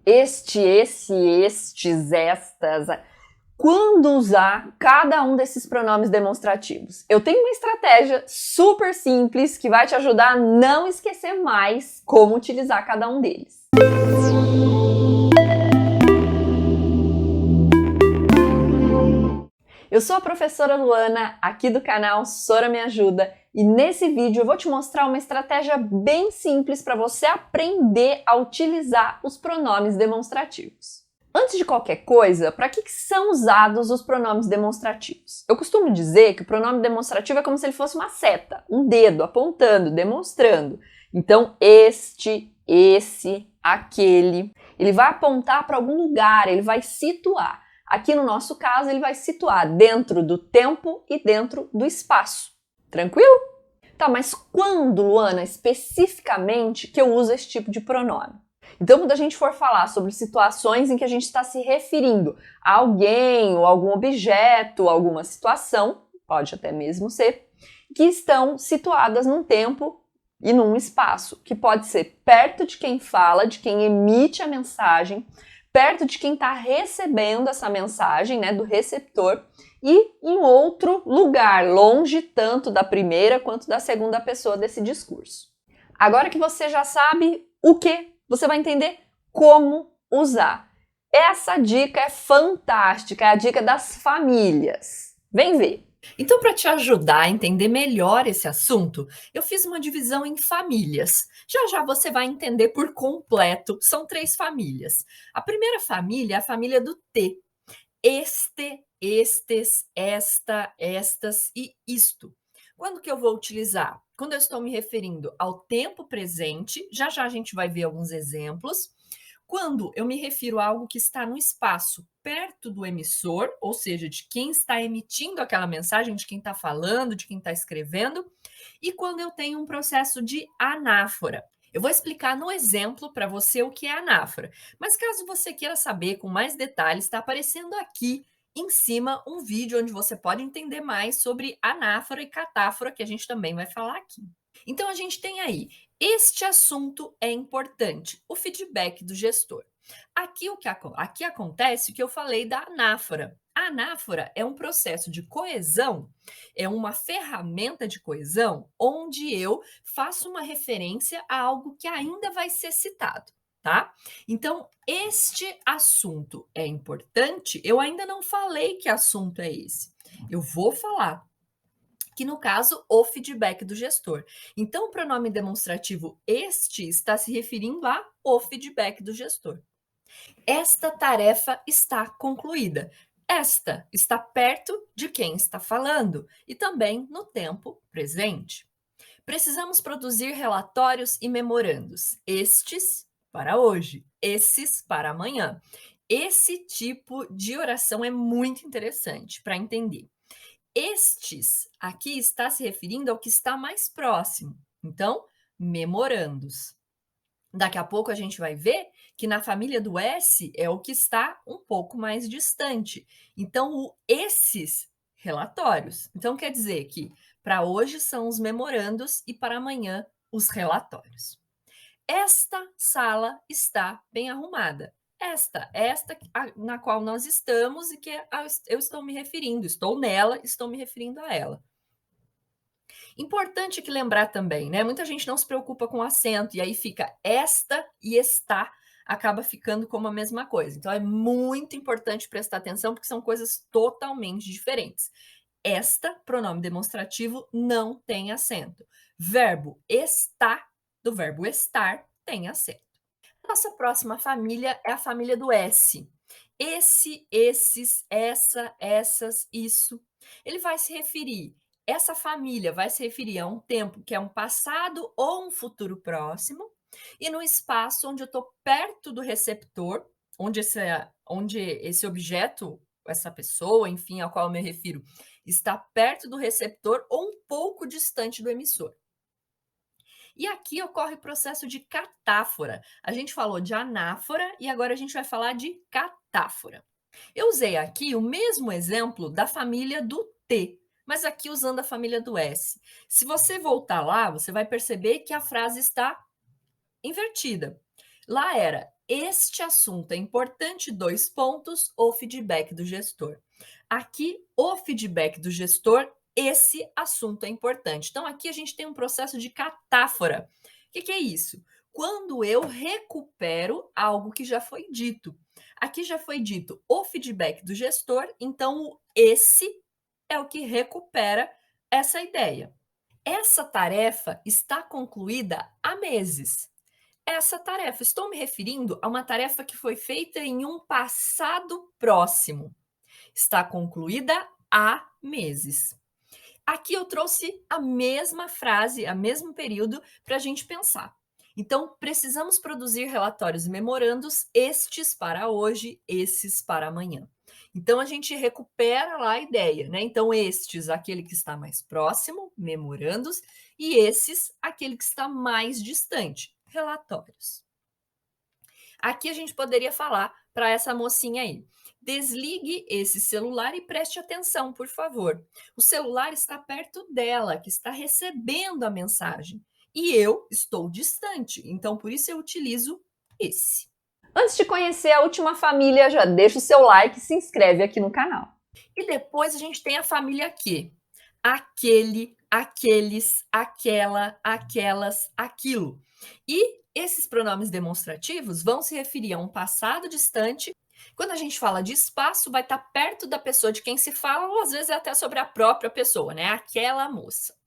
este, esse, estes, estas. Quando usar cada um desses pronomes demonstrativos? Eu tenho uma estratégia super simples que vai te ajudar a não esquecer mais como utilizar cada um deles. Eu sou a professora Luana, aqui do canal Sora Me Ajuda, e nesse vídeo eu vou te mostrar uma estratégia bem simples para você aprender a utilizar os pronomes demonstrativos. Antes de qualquer coisa, para que são usados os pronomes demonstrativos? Eu costumo dizer que o pronome demonstrativo é como se ele fosse uma seta, um dedo apontando, demonstrando. Então, este, esse, aquele, ele vai apontar para algum lugar, ele vai situar. Aqui no nosso caso, ele vai situar dentro do tempo e dentro do espaço. Tranquilo? Tá, mas quando, Luana, especificamente, que eu uso esse tipo de pronome? Então, quando a gente for falar sobre situações em que a gente está se referindo a alguém ou algum objeto, alguma situação, pode até mesmo ser, que estão situadas num tempo e num espaço, que pode ser perto de quem fala, de quem emite a mensagem, perto de quem está recebendo essa mensagem, né, do receptor, e em outro lugar, longe tanto da primeira quanto da segunda pessoa desse discurso. Agora que você já sabe o que, você vai entender como usar. Essa dica é fantástica, é a dica das famílias. Vem ver! Então, para te ajudar a entender melhor esse assunto, eu fiz uma divisão em famílias. Já já você vai entender por completo. São 3 famílias. A primeira família é a família do T. Este, estes, esta, estas e isto. Quando que eu vou utilizar? Quando eu estou me referindo ao tempo presente, já já a gente vai ver alguns exemplos. Quando eu me refiro a algo que está no espaço perto do emissor, ou seja, de quem está emitindo aquela mensagem, de quem está falando, de quem está escrevendo, e quando eu tenho um processo de anáfora. Eu vou explicar no exemplo para você o que é anáfora, mas caso você queira saber com mais detalhes, está aparecendo aqui em cima um vídeo onde você pode entender mais sobre anáfora e catáfora, que a gente também vai falar aqui. Então, a gente tem aí, este assunto é importante, o feedback do gestor. Aqui acontece o que eu falei da anáfora. A anáfora é um processo de coesão, é uma ferramenta de coesão onde eu faço uma referência a algo que ainda vai ser citado, tá? Então, este assunto é importante. Eu ainda não falei que assunto é esse. Eu vou falar que no caso, o feedback do gestor. Então, o pronome demonstrativo este está se referindo a o feedback do gestor. Esta tarefa está concluída. Esta está perto de quem está falando e também no tempo presente. Precisamos produzir relatórios e memorandos. Estes para hoje, esses para amanhã. Esse tipo de oração é muito interessante para entender. Estes aqui está se referindo ao que está mais próximo. Então, memorandos. Daqui a pouco a gente vai ver que na família do S é o que está um pouco mais distante. Então, o esses relatórios. Então, quer dizer que para hoje são os memorandos e para amanhã os relatórios. Esta sala está bem arrumada. Esta na qual nós estamos e que eu estou me referindo. Estou nela, estou me referindo a ela. Importante que lembrar também, né? Muita gente não se preocupa com acento e aí fica esta e está, acaba ficando como a mesma coisa. Então é muito importante prestar atenção porque são coisas totalmente diferentes. Esta, pronome demonstrativo, não tem acento. Verbo está, do verbo estar, tem acento. Nossa próxima família é a família do S. Esse, esses, essa, essas, isso. Ele vai se referir, essa família vai se referir a um tempo que é um passado ou um futuro próximo, e no espaço onde eu estou perto do receptor, onde esse objeto, essa pessoa, enfim, ao qual eu me refiro, está perto do receptor ou um pouco distante do emissor. E aqui ocorre o processo de catáfora. A gente falou de anáfora e agora a gente vai falar de catáfora. Eu usei aqui o mesmo exemplo da família do T, mas aqui usando a família do S. Se você voltar lá, você vai perceber que a frase está invertida. Lá era este assunto é importante, dois pontos, o feedback do gestor. Aqui, o feedback do gestor, esse assunto é importante. Então, aqui a gente tem um processo de catáfora. O que é isso? Quando eu recupero algo que já foi dito. Aqui já foi dito o feedback do gestor, então o esse é o que recupera essa ideia. Essa tarefa está concluída há meses. Essa tarefa, estou me referindo a uma tarefa que foi feita em um passado próximo. Está concluída há meses. Aqui eu trouxe a mesma frase, a mesmo período, para a gente pensar. Então, precisamos produzir relatórios e memorandos, estes para hoje, esses para amanhã. Então, a gente recupera lá a ideia, né? Então, estes, aquele que está mais próximo, memorandos, e esses, aquele que está mais distante, relatórios. Aqui a gente poderia falar para essa mocinha aí: desligue esse celular e preste atenção, por favor. O celular está perto dela, que está recebendo a mensagem. E eu estou distante, então por isso eu utilizo esse. Antes de conhecer a última família, já deixa o seu like e se inscreve aqui no canal. E depois a gente tem a família Q. Aquele, aqueles, aquela, aquelas, aquilo. E esses pronomes demonstrativos vão se referir a um passado distante. Quando a gente fala de espaço, vai estar perto da pessoa de quem se fala, ou às vezes até sobre a própria pessoa, né? Aquela moça.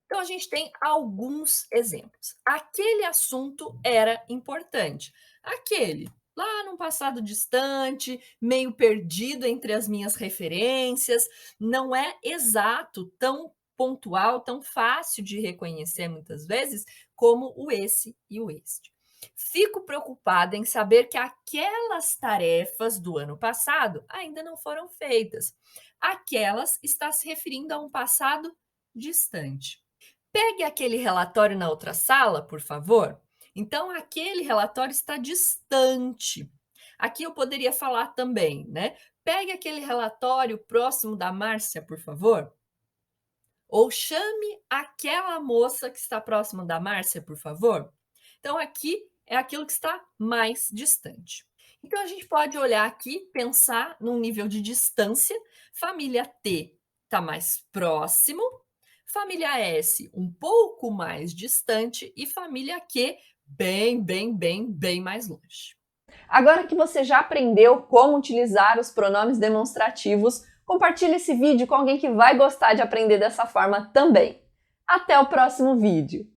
Então, a gente tem alguns exemplos. Aquele assunto era importante. Aquele, lá num passado distante, meio perdido entre as minhas referências, não é exato, tão pontual, tão fácil de reconhecer muitas vezes, como o esse e o este. Fico preocupada em saber que aquelas tarefas do ano passado ainda não foram feitas. Aquelas está se referindo a um passado distante. Pegue aquele relatório na outra sala, por favor. Então, aquele relatório está distante. Aqui eu poderia falar também, né? Pegue aquele relatório próximo da Márcia, por favor. Ou chame aquela moça que está próximo da Márcia, por favor. Então, aqui é aquilo que está mais distante. Então, a gente pode olhar aqui, pensar num nível de distância. Família T está mais próximo. Família S, um pouco mais distante, e família Q, bem mais longe. Agora que você já aprendeu como utilizar os pronomes demonstrativos, compartilhe esse vídeo com alguém que vai gostar de aprender dessa forma também. Até o próximo vídeo!